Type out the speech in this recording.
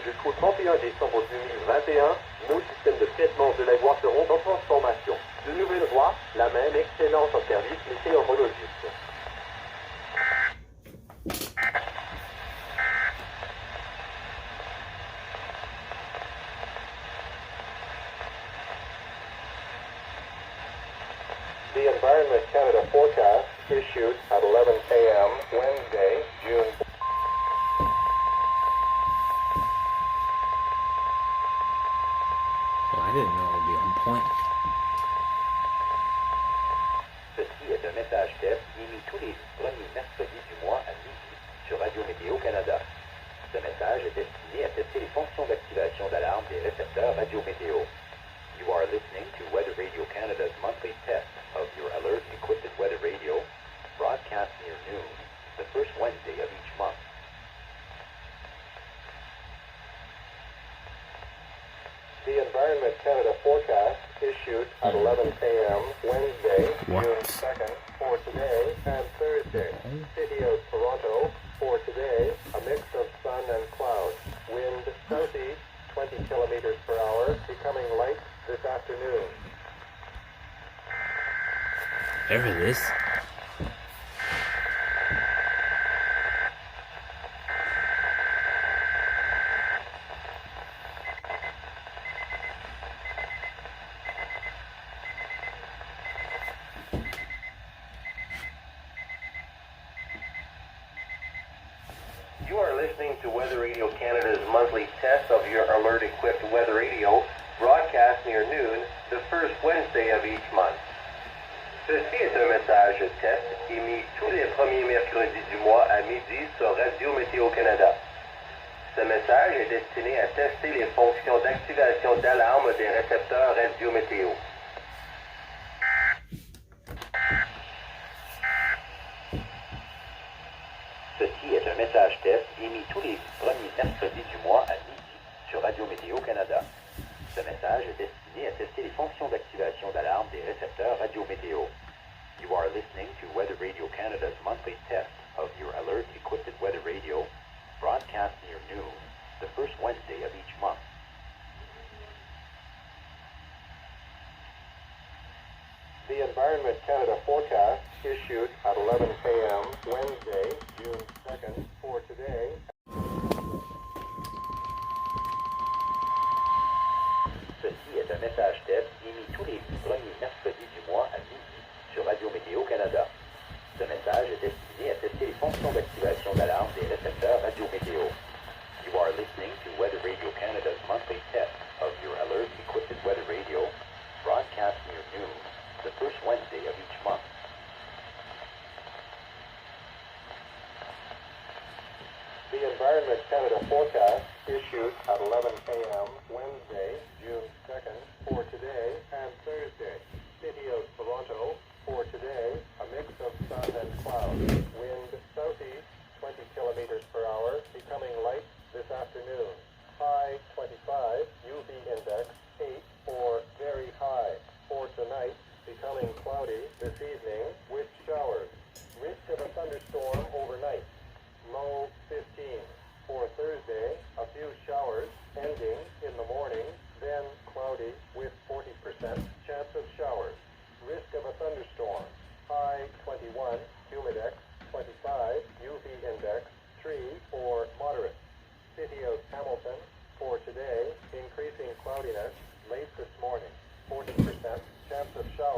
Jusqu'au 31 décembre 2021, nos systèmes de traitement de la voie seront en transformation. De nouvelles voies, la même excellence en service météorologique. The Environment Canada forecast issued at 11 a.m. Wednesday, June. Well, I didn't know it would be on point. Ceci est un message test émis tous les premiers mercredis du mois à midi sur Radio Météo Canada. Ce message est destiné à tester les fonctions d'activation d'alarme des récepteurs Radio Météo. You are listening to Weather Radio Canada's monthly test of your alert-equipped weather radio, broadcast near noon, the first Wednesday of each month. The Environment Canada forecast issued at 11 a.m. Wednesday, June 2nd, for today and Thursday. City of Toronto, for today, a mix of sun and clouds. Wind southeast, 20 kilometers per hour, becoming light this afternoon. There it is. You are listening to Weather Radio Canada's monthly test of your alert-equipped weather radio, broadcast near noon, the first Wednesday of each month. Ceci est un message test émis tous les premiers mercredis du mois à midi sur Radio Météo Canada. Ce message est destiné à tester les fonctions d'activation d'alarme des récepteurs Radio Météo. Ceci est un message test émis tous les premiers mercredis du mois à midi sur Radio Météo Canada. Ce message est destiné à tester les fonctions d'activation d'alarme des récepteurs Radio Météo. You are listening to Weather Radio Canada's monthly test of your alert-equipped weather radio, broadcast near noon, the first Wednesday of each month. The Environment Canada forecast issued at 11 a.m. Wednesday, June 2nd, for today. Ceci est un message test émis tous les premiers mercredis du mois à midi sur Radio Météo Canada. Ce message est destiné à tester les fonctions d'activation d'alarme des récepteurs Radio Météo. You are listening to Weather Radio Canada's monthly test of your alert-equipped weather radio, broadcast near noon, the first Wednesday of each month. The Environment Canada forecast issued at 11 a.m. Wednesday, June 2nd, for today and Thursday. City of Toronto, for today, a mix of sun and clouds. Wind southeast, 20 kilometers per hour, becoming light this afternoon. High 25, UV index 8 or very high. For tonight, becoming cloudy this evening with showers. Risk of a thunderstorm overnight. Low 15. For Thursday, a few showers ending in the morning, then cloudy with 40% chance of showers. Risk of a thunderstorm. High 21, humidex 25, UV index 3 or moderate. City of Hamilton, for today, increasing cloudiness late this morning, 40% chance of showers.